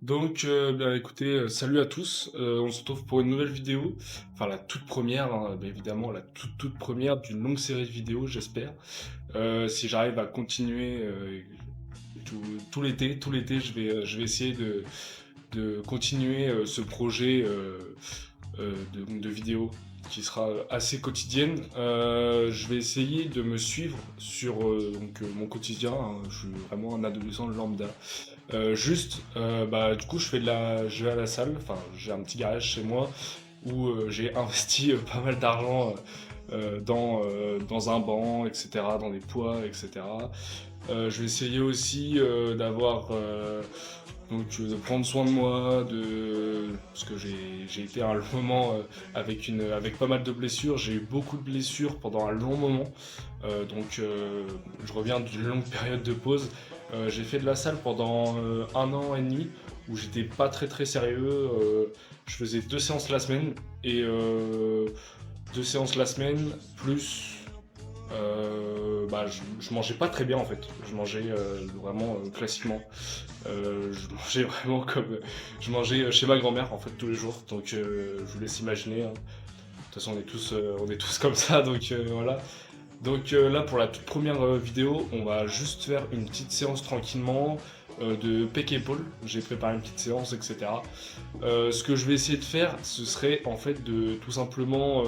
Donc, bien écoutez, salut à tous. On se retrouve pour une nouvelle vidéo, enfin la toute première, hein, bien évidemment la toute première d'une longue série de vidéos, j'espère. Si j'arrive à continuer tout, tout l'été, je vais essayer de continuer ce projet de vidéo qui sera assez quotidienne. Je vais essayer de me suivre sur mon quotidien, hein. Je suis vraiment un adolescent lambda. Du coup, je vais à la salle. Enfin, j'ai un petit garage chez moi où j'ai investi pas mal d'argent dans un banc, etc., dans des poids, etc. Je vais essayer aussi de prendre soin de moi, parce que j'ai été à un long moment avec pas mal de blessures. J'ai eu beaucoup de blessures pendant un long moment. Je reviens d'une longue période de pause. J'ai fait de la salle pendant 1 an et demi où j'étais pas très sérieux. Je faisais 2 séances la semaine et 2 séances la semaine plus je mangeais pas très bien en fait. Je mangeais vraiment classiquement. Je mangeais vraiment comme je mangeais chez ma grand-mère en fait tous les jours. Donc je vous laisse imaginer, hein. De toute façon on est tous comme ça. Donc voilà. Donc là pour la toute première vidéo, on va juste faire une petite séance tranquillement de pec épaule. J'ai préparé une petite séance, etc. Ce que je vais essayer de faire, ce serait en fait de tout simplement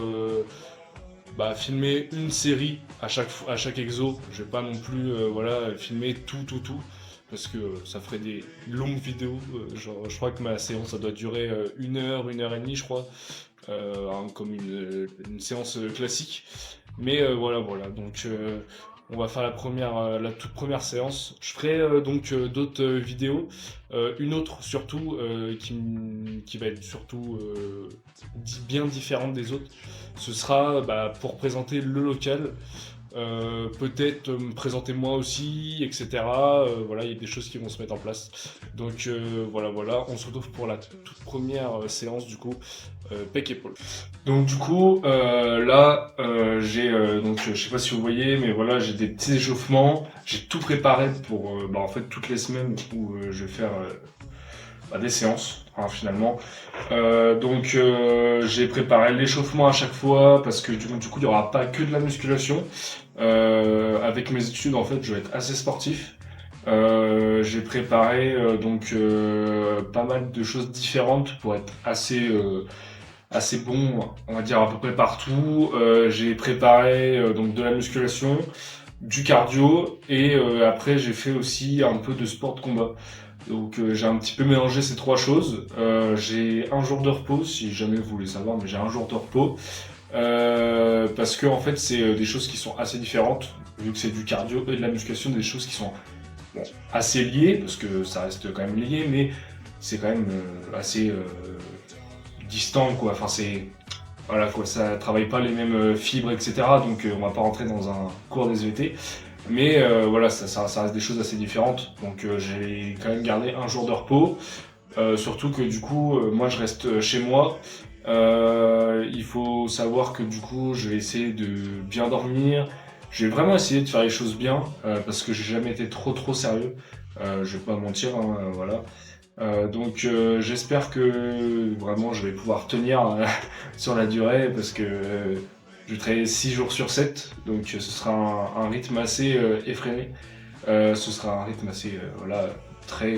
filmer une série à chaque exo. Je vais pas non plus voilà, filmer tout, parce que ça ferait des longues vidéos. Genre, je crois que ma séance, ça doit durer 1 heure et demie, je crois, comme une séance classique. Mais voilà. Donc, on va faire la toute première séance. Je ferai d'autres vidéos. Une autre surtout qui va être surtout bien différente des autres. Ce sera pour présenter le local, peut-être me présenter moi aussi, etc. Voilà, il y a des choses qui vont se mettre en place. Donc voilà, on se retrouve pour la toute première séance du coup, pec épaule. Donc du coup, je sais pas si vous voyez, mais voilà, j'ai des petits échauffements. J'ai tout préparé pour en fait toutes les semaines où je vais faire des séances, hein, finalement. J'ai préparé l'échauffement à chaque fois parce que du coup il n'y aura pas que de la musculation. Avec mes études en fait je vais être assez sportif. J'ai préparé pas mal de choses différentes pour être assez bon, on va dire à peu près partout. J'ai préparé donc de la musculation, du cardio et après j'ai fait aussi un peu de sport de combat. Donc j'ai un petit peu mélangé ces trois choses. J'ai un jour de repos, si jamais vous voulez savoir, mais j'ai un jour de repos. Parce que en fait c'est des choses qui sont assez différentes, vu que c'est du cardio et de la musculation, des choses qui sont bon, assez liées, parce que ça reste quand même lié, mais c'est quand même assez distant quoi. Enfin c'est voilà quoi, ça travaille pas les mêmes fibres, etc. Donc on va pas rentrer dans un cours des ET. Mais voilà, ça reste des choses assez différentes. Donc j'ai quand même gardé un jour de repos. Surtout que du coup, moi je reste chez moi. Il faut savoir que du coup, je vais essayer de bien dormir. Je vais vraiment essayer de faire les choses bien parce que j'ai jamais été trop sérieux. Je vais pas mentir, hein, voilà. J'espère que vraiment je vais pouvoir tenir sur la durée parce que je travaille 6 jours sur 7, donc ce sera un rythme assez effréné. Ce sera un rythme assez voilà, très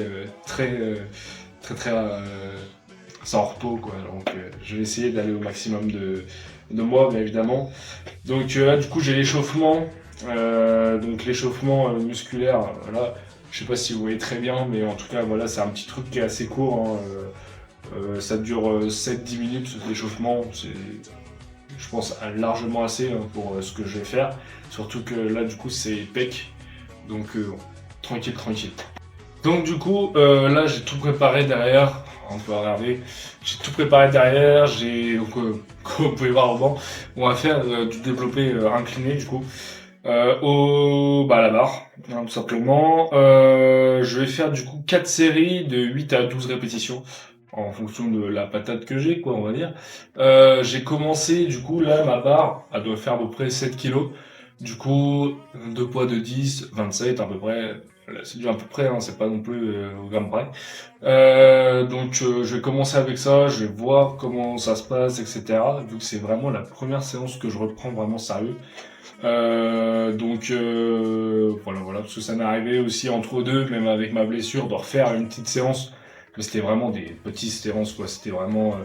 sans repos quoi. Donc je vais essayer d'aller au maximum de moi bien évidemment. Donc là du coup j'ai l'échauffement, donc l'échauffement musculaire, voilà. Je sais pas si vous voyez très bien, mais en tout cas voilà, c'est un petit truc qui est assez court, hein. Ça dure 7-10 minutes d'échauffement, c'est je pense largement assez hein, pour ce que je vais faire. Surtout que là du coup c'est pec, donc tranquille. Donc du coup là j'ai tout préparé derrière, on peut regarder, j'ai tout préparé derrière, comme vous pouvez voir au banc, on va faire du développé incliné du coup. À la barre, hein, tout simplement. Je vais faire du coup 4 séries de 8 à 12 répétitions en fonction de la patate que j'ai, quoi, on va dire. J'ai commencé, du coup, là, ma barre, elle doit faire à peu près 7 kilos. Du coup, 2 poids de 10, 27 à peu près. Voilà, c'est du à peu près, hein, c'est pas non plus au gramme près. Donc je vais commencer avec ça, je vais voir comment ça se passe, etc. Vu que c'est vraiment la première séance que je reprends vraiment sérieux. Voilà, parce que ça m'est arrivé aussi entre deux, même avec ma blessure, de refaire une petite séance. Mais c'était vraiment des petites séances, quoi. C'était vraiment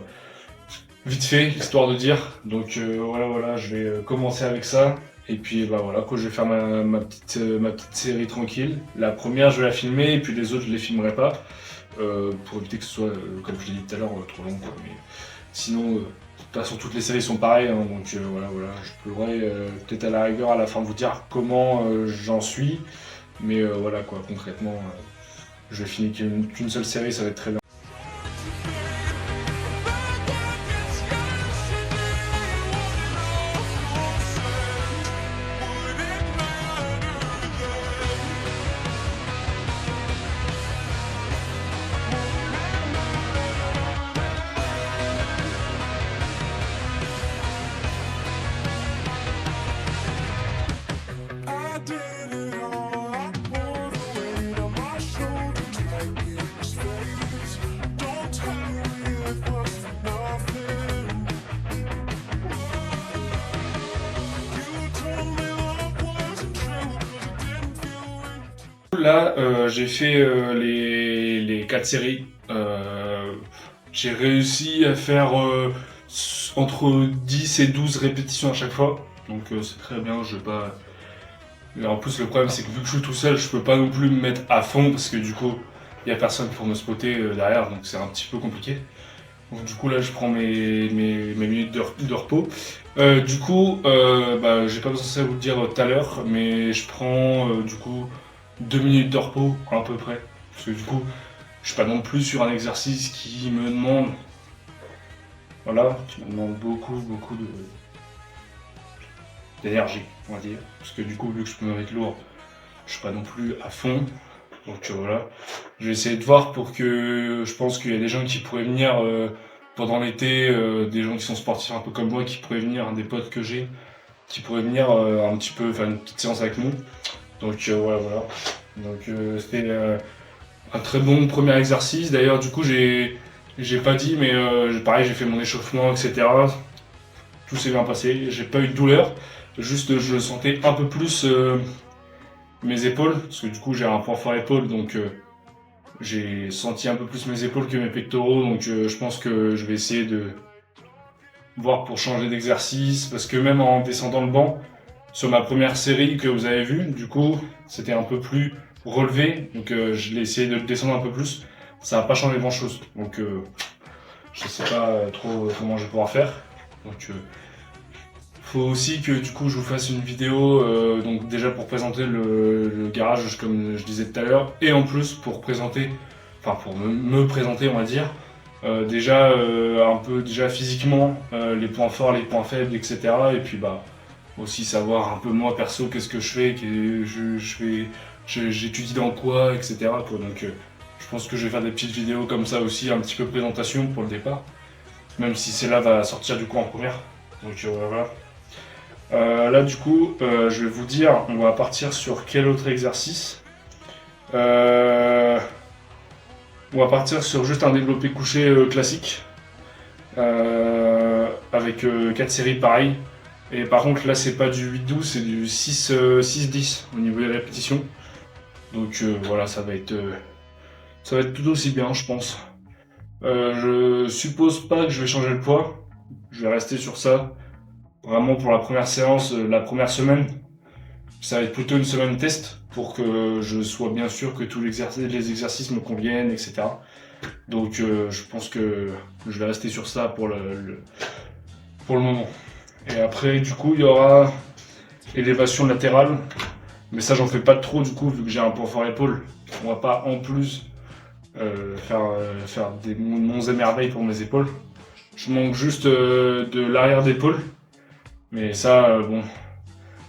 vite fait, histoire de dire. Donc voilà, je vais commencer avec ça. Et puis bah voilà, quoi, je vais faire ma petite série tranquille. La première, je vais la filmer, et puis les autres, je les filmerai pas. Pour éviter que ce soit, comme je l'ai dit tout à l'heure, trop long, quoi. Mais sinon, de toute façon, toutes les séries sont pareilles, hein, donc voilà. Je pourrais peut-être à la rigueur à la fin vous dire comment j'en suis. Mais voilà, quoi, concrètement, je vais finir qu'une seule série, ça va être très bien. Là, j'ai fait les 4 séries. J'ai réussi à faire entre 10 et 12 répétitions à chaque fois. Donc c'est très bien, je vais pas... Et en plus, le problème, c'est que vu que je suis tout seul, je peux pas non plus me mettre à fond parce que du coup, il y a personne pour me spotter derrière, donc c'est un petit peu compliqué. Donc du coup, là, je prends mes minutes de repos. J'ai pas besoin de vous le dire tout à l'heure, mais je prends du coup 2 minutes de repos à peu près. Parce que du coup, je suis pas non plus sur un exercice qui me demande, voilà, qui me demande beaucoup d'énergie, on va dire. Parce que du coup, vu que je peux me mettre lourd, je suis pas non plus à fond. Donc voilà, je vais essayer de voir pour que, je pense qu'il y a des gens qui pourraient venir pendant l'été, des gens qui sont sportifs un peu comme moi, qui pourraient venir, des potes que j'ai, qui pourraient venir un petit peu faire une petite séance avec nous. Donc voilà. Donc c'était un très bon premier exercice. D'ailleurs, du coup, j'ai pas dit, mais pareil, j'ai fait mon échauffement, etc. Tout s'est bien passé. J'ai pas eu de douleur. Juste, je sentais un peu plus mes épaules, parce que du coup, j'ai un point fort épaule, donc j'ai senti un peu plus mes épaules que mes pectoraux. Donc je pense que je vais essayer de voir pour changer d'exercice, parce que même en descendant le banc, sur ma première série que vous avez vue, du coup, c'était un peu plus relevé, donc je l'ai essayé de le descendre un peu plus. Ça n'a pas changé grand chose, donc je sais pas trop comment je vais pouvoir faire. Donc faut aussi que du coup je vous fasse une vidéo, donc déjà pour présenter le garage comme je disais tout à l'heure, et en plus pour présenter, enfin pour me présenter on va dire, déjà un peu déjà physiquement les points forts, les points faibles, etc. Et puis bah aussi savoir un peu moi perso qu'est-ce que je fais, j'étudie dans quoi, etc. quoi. Donc je pense que je vais faire des petites vidéos comme ça aussi, un petit peu présentation pour le départ, même si celle-là va sortir du coup en première. Donc voilà. Là du coup, je vais vous dire, on va partir sur quel autre exercice. On va partir sur juste un développé couché classique, avec 4 séries pareilles. Et par contre là c'est pas du 8-12, c'est du 6-10 au niveau des répétitions. Donc voilà, ça va être tout aussi bien je pense. Je suppose pas que je vais changer le poids, je vais rester sur ça. Vraiment pour la première séance, la première semaine, ça va être plutôt une semaine test pour que je sois bien sûr que tous les exercices me conviennent, etc. Donc je pense que je vais rester sur ça pour le moment. Et après du coup il y aura élévation latérale, mais ça j'en fais pas trop du coup vu que j'ai un point fort épaule. On va pas en plus faire des monts et merveilles pour mes épaules. Je manque juste de l'arrière d'épaule. Mais ça, bon,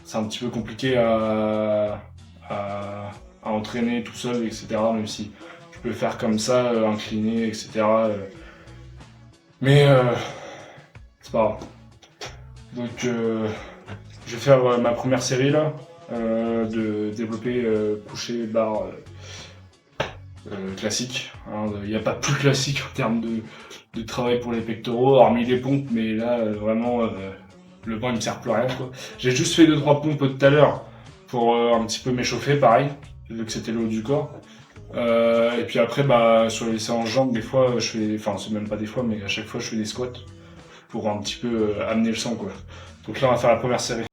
c'est un petit peu compliqué à entraîner tout seul, etc. Même si je peux le faire comme ça, incliné, etc. Mais c'est pas grave. Donc, je vais faire ma première série là. de développer coucher barre classique. Il n'y a pas plus classique en termes de travail pour les pectoraux, hormis les pompes, mais là vraiment le banc il me sert plus à rien quoi. J'ai juste fait 2-3 pompes tout à l'heure pour un petit peu m'échauffer, pareil, vu que c'était le haut du corps. Et puis après, bah, sur les séances jambes, des fois, je fais, enfin, c'est même pas des fois, mais à chaque fois, je fais des squats pour un petit peu amener le sang, quoi. Donc là, on va faire la première série.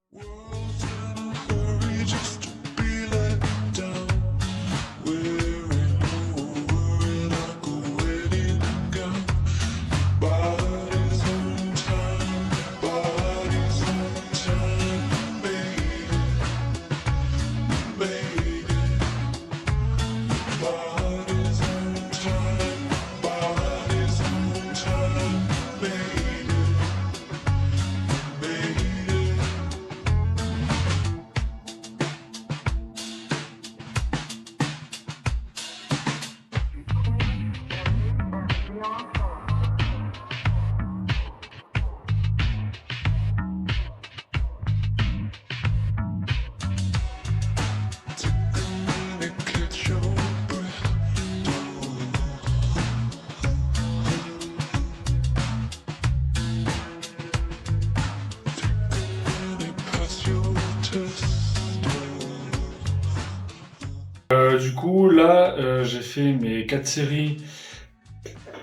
Du coup, là, j'ai fait mes 4 séries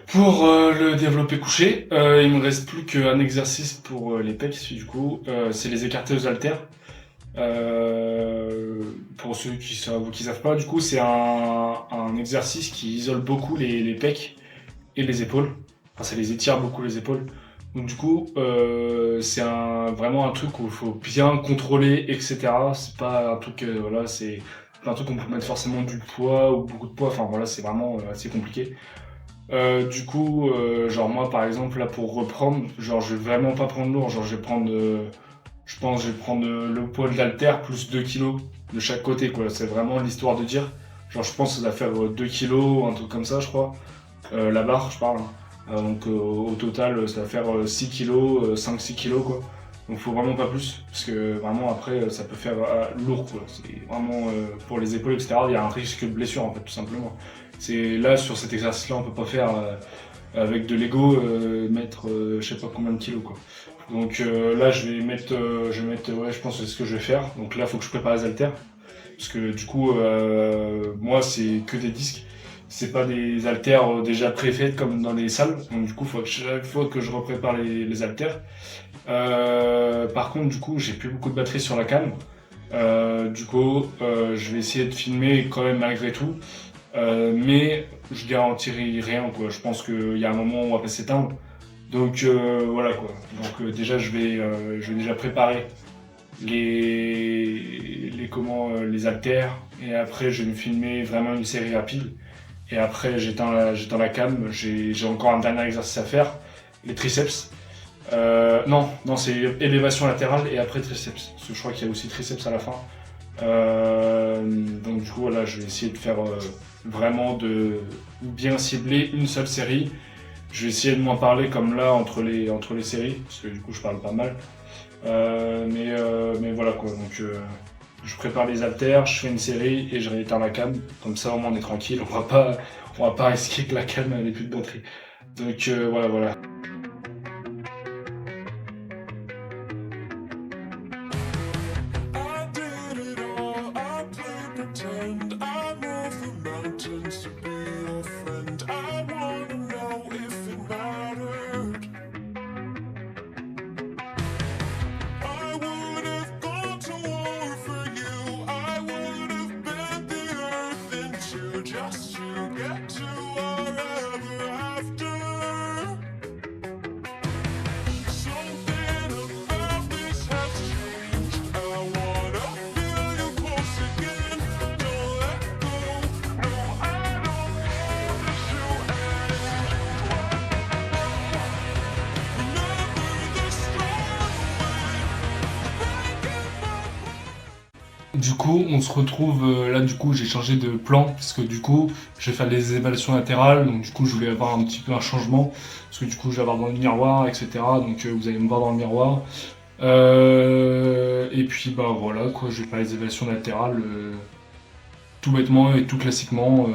pour le développé couché. Il me reste plus qu'un exercice pour les pecs, du coup, c'est les écartés aux haltères. Pour ceux qui savent pas, du coup, c'est un exercice qui isole beaucoup les pecs et les épaules. Enfin, ça les étire beaucoup les épaules. Donc du coup, c'est vraiment un truc où il faut bien contrôler, etc. C'est pas un truc, voilà, c'est pas un truc qu'on peut mettre forcément du poids ou beaucoup de poids. Enfin voilà, c'est vraiment assez compliqué. Du coup, genre moi par exemple là pour reprendre, genre je vais vraiment pas prendre lourd, genre je vais prendre, je pense que je vais prendre le poids de l'haltère plus 2 kilos de chaque côté quoi. C'est vraiment l'histoire de dire, genre je pense que ça va faire 2 kilos, un truc comme ça je crois. La barre je parle. Donc au total ça va faire 6 kilos, 5-6 kilos quoi. Donc faut vraiment pas plus, parce que vraiment après ça peut faire lourd quoi. C'est vraiment pour les épaules etc. Il y a un risque de blessure en fait tout simplement. C'est là sur cet exercice là on peut pas faire avec de l'ego mettre je sais pas combien de kilos quoi. Donc là je vais mettre ouais je pense que c'est ce que je vais faire. Donc là faut que je prépare les haltères. Parce que du coup moi c'est que des disques. C'est pas des haltères déjà préfaites comme dans les salles. Donc du coup faut que chaque fois que je reprépare les haltères. Par contre, du coup, j'ai plus beaucoup de batterie sur la cam. Du coup, je vais essayer de filmer quand même malgré tout. Mais je garantis rien, quoi. Je pense qu'il y a un moment où on va pas s'éteindre. Donc voilà quoi. Donc déjà, je vais déjà préparer les haltères. Et après, je vais me filmer vraiment une série rapide. Et après, j'éteins la cam. J'ai encore un dernier exercice à faire, les triceps. Non, c'est élévation latérale et après triceps. Parce que je crois qu'il y a aussi triceps à la fin. Donc du coup, voilà, je vais essayer de faire vraiment de bien cibler une seule série. Je vais essayer de m'en parler comme là entre les séries, parce que du coup, je parle pas mal. Mais voilà quoi. Donc je prépare les haltères, je fais une série et je rééteins la cam. Comme ça, au moins, on est tranquille. On va pas risquer que la cam ait plus de batterie. Donc voilà. Du coup, on se retrouve là. Du coup, j'ai changé de plan parce que du coup, je vais faire des évaluations latérales. Donc, du coup, je voulais avoir un petit peu un changement parce que du coup, je vais avoir dans le miroir, etc. Donc, vous allez me voir dans le miroir. Et puis bah voilà quoi, je vais faire les élévations latérales tout bêtement et tout classiquement.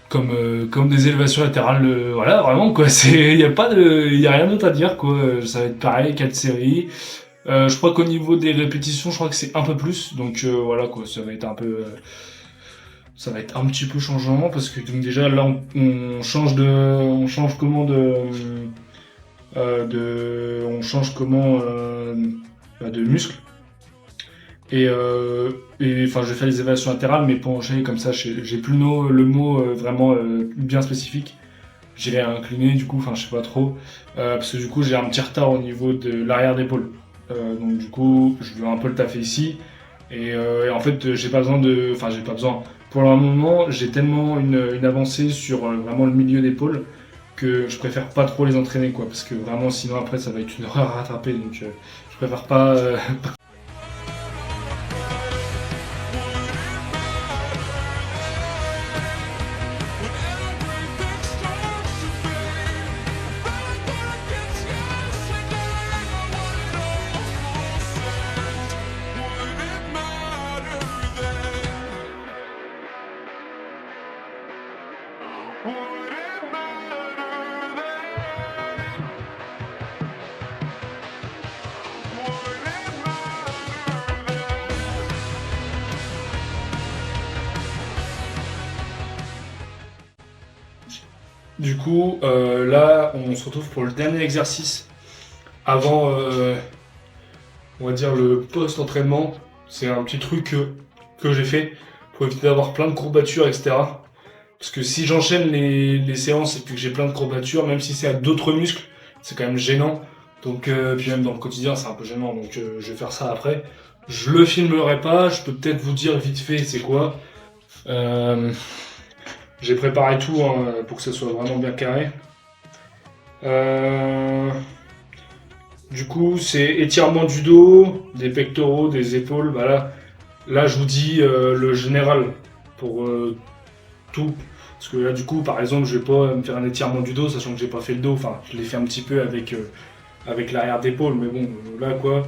Comme des élévations latérales, voilà, vraiment quoi, y a rien d'autre à dire quoi, ça va être pareil, 4 séries. Je crois qu'au niveau des répétitions, je crois que c'est un peu plus, donc voilà quoi, ça va être un petit peu changeant parce que donc déjà là on change comment on change comment de muscle. Et enfin, je vais faire les élévations latérales, mais pour enchaîner comme ça, j'ai plus le mot vraiment bien spécifique. J'irai incliner du coup, enfin je sais pas trop, parce que du coup j'ai un petit retard au niveau de l'arrière d'épaule. Donc du coup, je veux un peu le taffer ici. Et en fait, j'ai pas besoin de, enfin j'ai pas besoin. Pour le moment, j'ai tellement une avancée sur vraiment le milieu d'épaule que je préfère pas trop les entraîner quoi, parce que vraiment sinon après ça va être une horreur à rattraper. Donc je préfère pas. Du coup, là, on se retrouve pour le dernier exercice avant, on va dire, le post-entraînement. C'est un petit truc que j'ai fait pour éviter d'avoir plein de courbatures, etc. Parce que si j'enchaîne les séances et puis que j'ai plein de courbatures, même si c'est à d'autres muscles, c'est quand même gênant. Donc, puis même dans le quotidien, c'est un peu gênant. Donc, je vais faire ça après. Je le filmerai pas. Je peux peut-être vous dire vite fait c'est quoi. Euh, j'ai préparé tout hein, pour que ce soit vraiment bien carré. Euh, du coup, c'est étirement du dos, des pectoraux, des épaules. Voilà. Là, je vous dis le général pour tout. Parce que là, du coup, par exemple, je vais pas me faire un étirement du dos, sachant que j'ai pas fait le dos. Enfin, je l'ai fait un petit peu avec l'arrière d'épaule, mais bon, là quoi.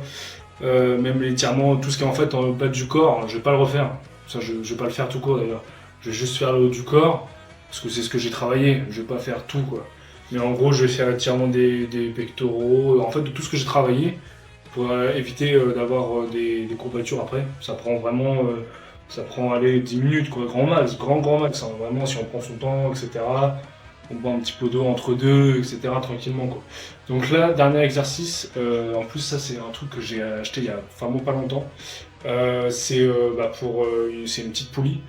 Même l'étirement, tout ce qui est en fait en bas du corps, je vais pas le refaire. Ça, je vais pas le faire tout court d'ailleurs. Je vais juste faire le haut du corps, parce que c'est ce que j'ai travaillé. Je vais pas faire tout quoi. Mais en gros, je vais faire l'étirement des pectoraux, en fait de tout ce que j'ai travaillé, pour éviter d'avoir des courbatures après. Ça prend vraiment, ça prend allez, 10 minutes quoi, grand max, grand max. Hein. Vraiment, si on prend son temps, etc. On boit un petit peu d'eau entre deux, etc. tranquillement quoi. Donc là, dernier exercice, en plus ça c'est un truc que j'ai acheté il y a vraiment pas longtemps. C'est une petite poulie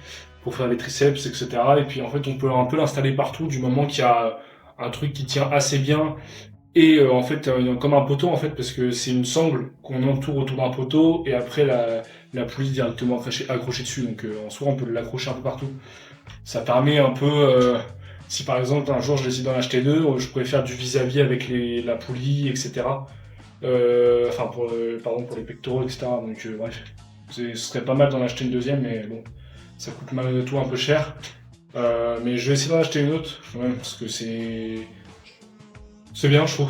pour faire les triceps, etc. Et puis en fait on peut un peu l'installer partout du moment qu'il y a un truc qui tient assez bien. Et en fait, comme un poteau en fait, parce que c'est une sangle qu'on entoure autour d'un poteau et après la poulie directement accrochée dessus. Donc en soi on peut l'accrocher un peu partout. Ça permet un peu, si par exemple un jour je décide d'en acheter deux, je pourrais faire du vis-à-vis avec la poulie, etc. Enfin, pardon, pour les pectoraux, etc. Donc bref, ce serait pas mal d'en acheter une deuxième, mais bon, ça coûte malgré tout un peu cher. Mais je vais essayer d'en acheter une autre, ouais, parce que c'est bien, je trouve.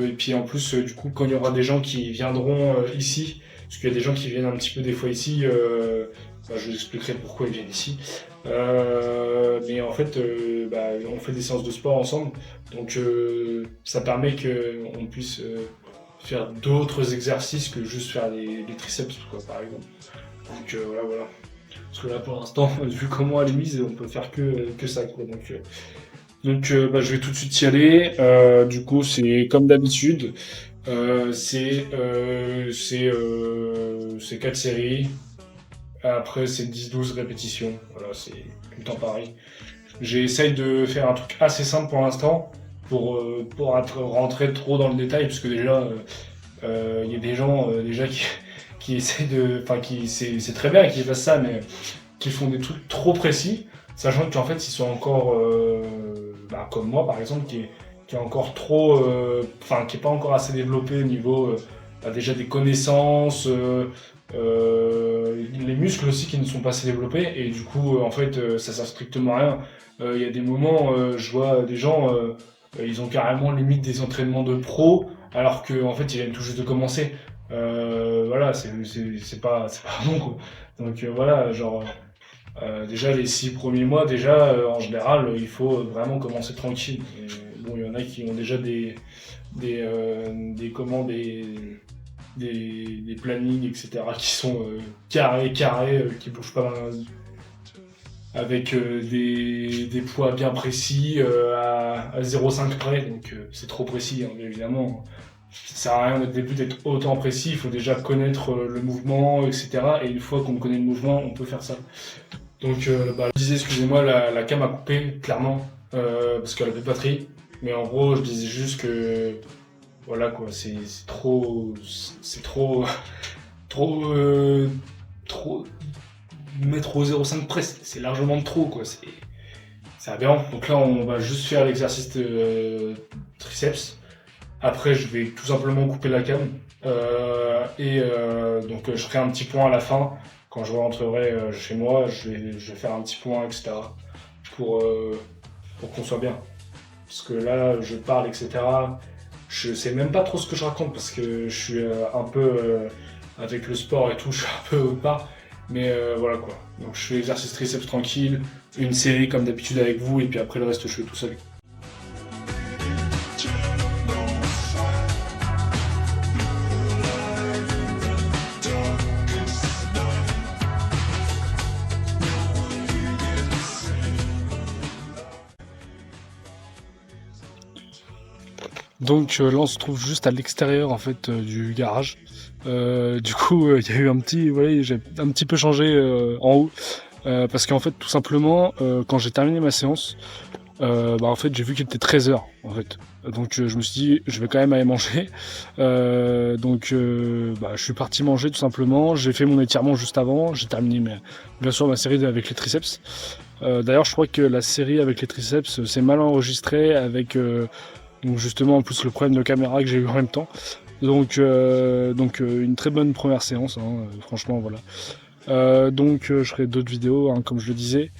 Et puis en plus, du coup, quand il y aura des gens qui viendront ici, parce qu'il y a des gens qui viennent un petit peu des fois ici, je vous expliquerai pourquoi ils viennent ici. Mais en fait, on fait des séances de sport ensemble, donc ça permet qu'on puisse faire d'autres exercices que juste faire les triceps, quoi, par exemple. Donc voilà. Parce que là, pour l'instant, vu comment elle est mise, on peut faire que ça, quoi. Je vais tout de suite y aller. Du coup, c'est comme d'habitude. C'est 4 séries. Après, c'est 10-12 répétitions. Voilà, c'est tout le temps pareil. J'essaye de faire un truc assez simple pour l'instant pour rentrer trop dans le détail, parce que déjà, il y a des gens déjà qui essaient de. Enfin, c'est très bien qu'ils fassent ça, mais qui font des trucs trop précis, sachant qu'en fait, ils sont encore. Comme moi, par exemple, qui est encore trop. Enfin, qui n'est pas encore assez développé au niveau déjà des connaissances. Les muscles aussi qui ne sont pas assez développés et du coup en fait ça sert strictement à rien. Il y a des moments je vois des gens ils ont carrément limite des entraînements de pro alors qu'en fait ils viennent tout juste de commencer. Voilà, c'est pas bon quoi. Donc voilà, genre déjà les 6 premiers mois, déjà en général, il faut vraiment commencer tranquille. Et, bon, il y en a qui ont déjà des commandes, des plannings, etc., qui sont carrés, qui bougent pas avec des poids bien précis à 0,5 près, donc c'est trop précis, hein, bien évidemment. Ça sert à rien au début d'être autant précis, il faut déjà connaître le mouvement, etc. Et une fois qu'on connaît le mouvement, on peut faire ça. Donc, je disais, excusez-moi, la cam a coupé, clairement, parce qu'elle avait pas de batterie. Mais en gros, je disais juste que, voilà quoi, c'est trop, trop, trop, mettre au 0,5 près, c'est largement de trop quoi, c'est aberrant. Donc là, on va juste faire l'exercice de triceps. Après, je vais tout simplement couper la cam. Donc, je ferai un petit point à la fin. Quand je rentrerai chez moi, je vais faire un petit point, etc. Pour, euh, pour qu'on soit bien. Parce que là, je parle, etc. Je sais même pas trop ce que je raconte parce que je suis un peu avec le sport et tout, je suis un peu au part. Mais voilà quoi. Donc, je fais l'exercice triceps tranquille, une série comme d'habitude avec vous, et puis après le reste, je fais tout seul. Donc là on se trouve juste à l'extérieur en fait du garage. Du coup il y a eu voilà, j'ai un petit peu changé en haut parce qu'en fait tout simplement quand j'ai terminé ma séance, en fait j'ai vu qu'il était 13h en fait. Donc je me suis dit je vais quand même aller manger. Je suis parti manger tout simplement. J'ai fait mon étirement juste avant. J'ai terminé bien sûr ma série avec les triceps. D'ailleurs je crois que la série avec les triceps c'est mal enregistré avec donc justement en plus le problème de caméra que j'ai eu en même temps. Donc une très bonne première séance, hein, franchement voilà. Je ferai d'autres vidéos, hein, comme je le disais.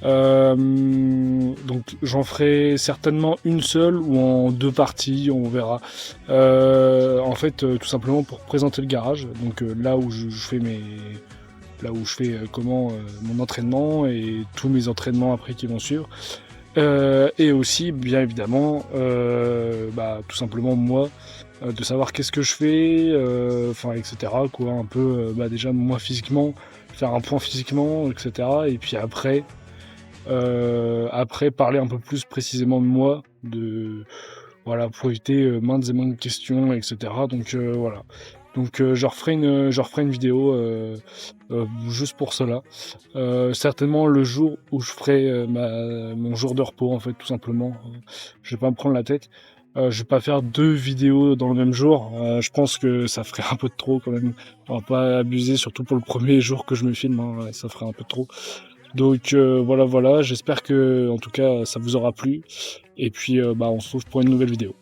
Donc j'en ferai certainement une seule ou en 2 parties, on verra. En fait, tout simplement pour présenter le garage. Donc là où je fais mon entraînement et tous mes entraînements après qui vont suivre. Et aussi, bien évidemment, tout simplement moi, de savoir qu'est-ce que je fais, etc. Quoi, un peu, déjà moi physiquement, faire un point physiquement, etc. Et puis après parler un peu plus précisément de moi, voilà, pour éviter maintes et maintes questions, etc. Donc voilà. Donc je referai une vidéo juste pour cela. Certainement le jour où je ferai mon jour de repos en fait tout simplement. Je vais pas me prendre la tête. Je vais pas faire 2 vidéos dans le même jour. Je pense que ça ferait un peu de trop quand même. On va pas abuser, surtout pour le premier jour que je me filme. Hein, ça ferait un peu de trop. Donc voilà. J'espère que en tout cas ça vous aura plu. Et puis on se retrouve pour une nouvelle vidéo.